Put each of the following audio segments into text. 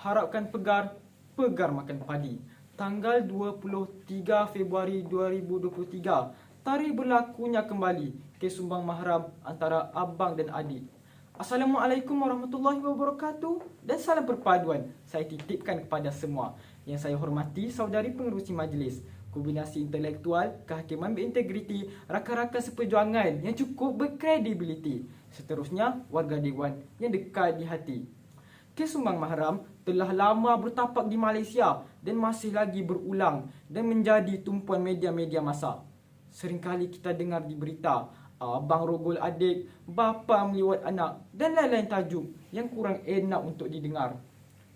harapkan pegar, pegar makan padi. Tanggal 23 Februari 2023, tarikh berlakunya kembali kes sumbang mahram antara abang dan adik. Assalamualaikum warahmatullahi wabarakatuh dan salam perpaduan saya titipkan kepada semua. Yang saya hormati saudari pengerusi majlis, kombinasi intelektual, kehakiman berintegriti, rakan-rakan seperjuangan yang cukup berkredibiliti. Seterusnya, warga dewan yang dekat di hati. Kes sumbang mahram telah lama bertapak di Malaysia dan masih lagi berulang dan menjadi tumpuan media-media masa. Seringkali kita dengar di berita, abang rogol adik, bapa meliwat anak dan lain-lain tajuk yang kurang enak untuk didengar.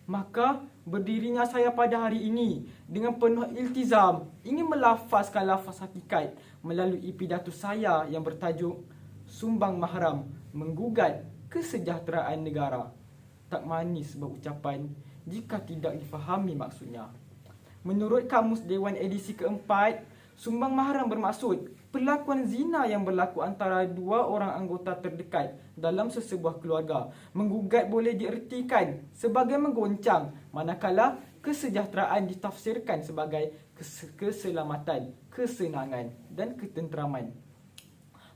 Maka berdirinya saya pada hari ini dengan penuh iltizam ingin melafazkan lafaz hakikat melalui pidato saya yang bertajuk Sumbang Mahram Menggugat Kesejahteraan Negara. Tak manis berucapan jika tidak difahami maksudnya. Menurut Kamus Dewan edisi keempat, sumbang mahram bermaksud perlakuan zina yang berlaku antara dua orang anggota terdekat dalam sesebuah keluarga. Menggugat boleh diertikan sebagai menggoncang, manakala kesejahteraan ditafsirkan sebagai keselamatan, kesenangan dan ketenteraman.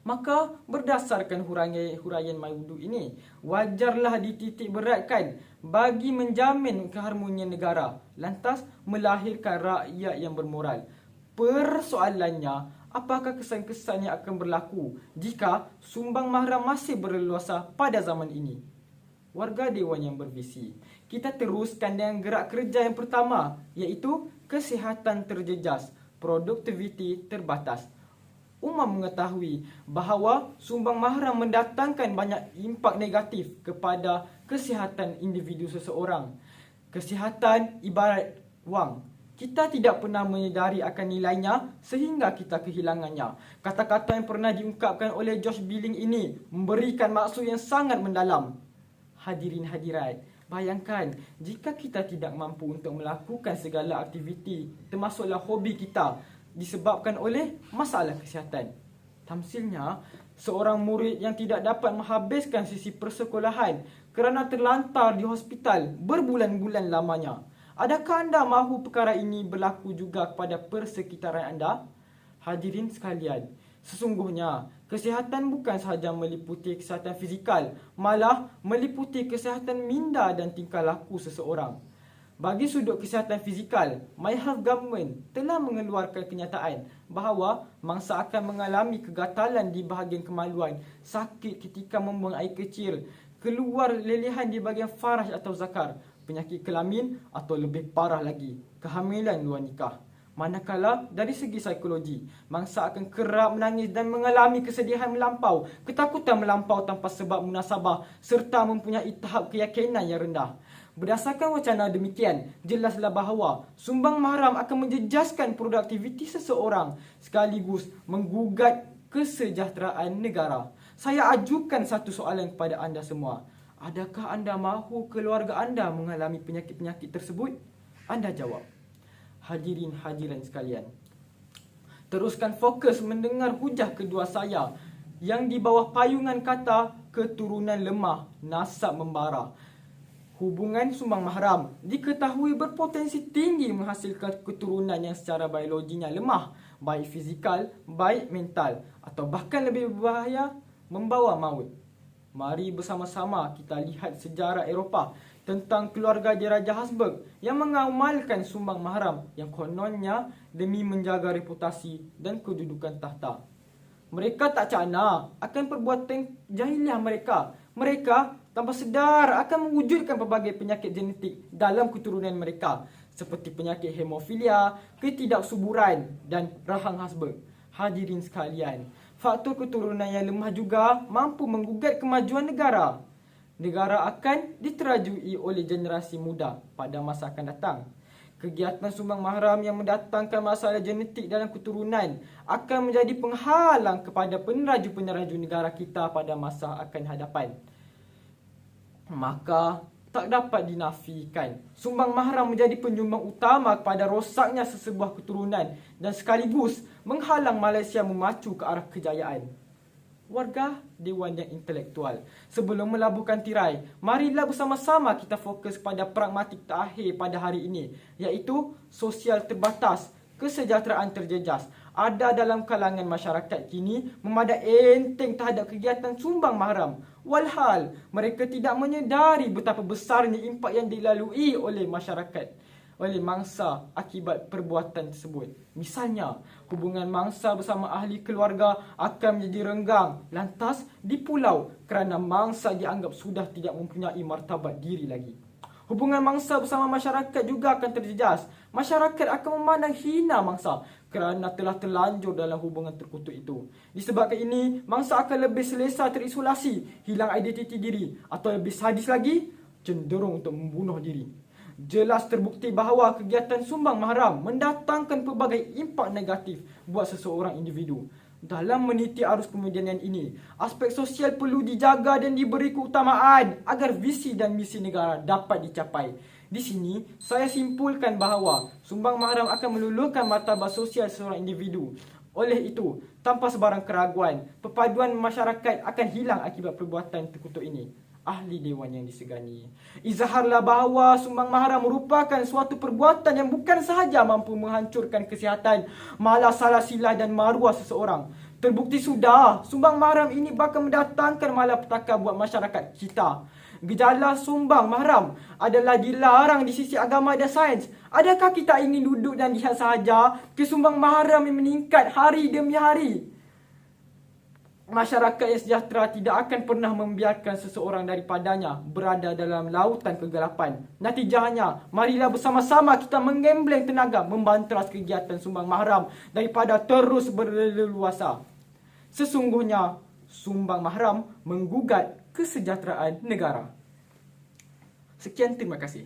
Maka berdasarkan huraian maudu ini, wajarlah dititik beratkan bagi menjamin keharmonian negara, lantas melahirkan rakyat yang bermoral. Persoalannya, apakah kesan-kesan yang akan berlaku jika sumbang mahram masih berleluasa pada zaman ini? Warga dewan yang bervisi, kita teruskan dengan gerak kerja yang pertama, iaitu kesihatan terjejas, produktiviti terbatas. Umum mengetahui bahawa sumbang mahram mendatangkan banyak impak negatif kepada kesihatan individu seseorang. Kesihatan ibarat wang. Kita tidak pernah menyedari akan nilainya sehingga kita kehilangannya. Kata-kata yang pernah diungkapkan oleh Josh Billing ini memberikan maksud yang sangat mendalam. Hadirin hadirat, bayangkan jika kita tidak mampu untuk melakukan segala aktiviti termasuklah hobi kita disebabkan oleh masalah kesihatan. Tamsilnya, seorang murid yang tidak dapat menghabiskan sesi persekolahan kerana terlantar di hospital berbulan-bulan lamanya. Adakah anda mahu perkara ini berlaku juga kepada persekitaran anda? Hadirin sekalian, sesungguhnya kesihatan bukan sahaja meliputi kesihatan fizikal, malah meliputi kesihatan minda dan tingkah laku seseorang. Bagi sudut kesihatan fizikal, My Health Government telah mengeluarkan kenyataan bahawa mangsa akan mengalami kegatalan di bahagian kemaluan, sakit ketika membuang air kecil, keluar lelehan di bahagian faraj atau zakar, penyakit kelamin atau lebih parah lagi, kehamilan luar nikah. Manakala dari segi psikologi, mangsa akan kerap menangis dan mengalami kesedihan melampau, ketakutan melampau tanpa sebab munasabah serta mempunyai tahap keyakinan yang rendah. Berdasarkan wacana demikian, jelaslah bahawa sumbang mahram akan menjejaskan produktiviti seseorang sekaligus menggugat kesejahteraan negara. Saya ajukan satu soalan kepada anda semua. Adakah anda mahu keluarga anda mengalami penyakit-penyakit tersebut? Anda jawab. Hadirin hadirin sekalian, teruskan fokus mendengar hujah kedua saya yang di bawah payungan kata keturunan lemah, nasab membara. Hubungan sumbang mahram diketahui berpotensi tinggi menghasilkan keturunan yang secara biologinya lemah, baik fizikal, baik mental, atau bahkan lebih berbahaya, membawa maut. Mari bersama-sama kita lihat sejarah Eropah tentang keluarga di Raja Habsburg yang mengamalkan sumbang mahram yang kononnya demi menjaga reputasi dan kedudukan tahta. Mereka tak cakna akan perbuatan jahiliah mereka. Mereka tanpa sedar akan mewujudkan pelbagai penyakit genetik dalam keturunan mereka seperti penyakit hemofilia, ketidaksuburan dan rahang Habsburg. Hadirin sekalian, faktor keturunan yang lemah juga mampu menggugat kemajuan negara. Negara akan diterajui oleh generasi muda pada masa akan datang. Kegiatan sumbang mahram yang mendatangkan masalah genetik dalam keturunan akan menjadi penghalang kepada peneraju-peneraju negara kita pada masa akan hadapan. Maka tak dapat dinafikan sumbang mahram menjadi penyumbang utama kepada rosaknya sesebuah keturunan dan sekaligus menghalang Malaysia memacu ke arah kejayaan. Warga Dewan yang intelektual. Sebelum melabuhkan tirai, marilah bersama-sama kita fokus pada pragmatik terakhir pada hari ini, iaitu sosial terbatas, kesejahteraan terjejas. Ada dalam kalangan masyarakat kini memandang enteng terhadap kegiatan sumbang mahram. Walhal, mereka tidak menyedari betapa besarnya impak yang dilalui oleh masyarakat, oleh mangsa akibat perbuatan tersebut. Misalnya, hubungan mangsa bersama ahli keluarga akan menjadi renggang, lantas dipulau kerana mangsa dianggap sudah tidak mempunyai martabat diri lagi. Hubungan mangsa bersama masyarakat juga akan terjejas. Masyarakat akan memandang hina mangsa kerana telah terlanjur dalam hubungan terkutuk itu. Disebabkan ini, mangsa akan lebih selesa terisolasi, hilang identiti diri, atau lebih sadis lagi, cenderung untuk membunuh diri. Jelas terbukti bahawa kegiatan sumbang mahram mendatangkan pelbagai impak negatif buat seseorang individu. Dalam meniti arus kemudian ini, aspek sosial perlu dijaga dan diberi keutamaan agar visi dan misi negara dapat dicapai. Di sini, saya simpulkan bahawa sumbang mahram akan meluluhkan martabat sosial seseorang individu. Oleh itu, tanpa sebarang keraguan, perpaduan masyarakat akan hilang akibat perbuatan terkutuk ini. Ahli Dewan yang disegani, izaharlah bahawa sumbang mahram merupakan suatu perbuatan yang bukan sahaja mampu menghancurkan kesihatan, malah salah silah dan maruah seseorang. Terbukti sudah, sumbang mahram ini bakal mendatangkan malapetaka buat masyarakat kita. Gejala sumbang mahram adalah dilarang di sisi agama dan sains. Adakah kita ingin duduk dan lihat sahaja kesumbang mahram yang meningkat hari demi hari? Masyarakat yang sejahtera tidak akan pernah membiarkan seseorang daripadanya berada dalam lautan kegelapan. Natijahnya, marilah bersama-sama kita menggembleng tenaga membanteras kegiatan sumbang mahram daripada terus berleluasa. Sesungguhnya, sumbang mahram menggugat kesejahteraan negara. Sekian, terima kasih.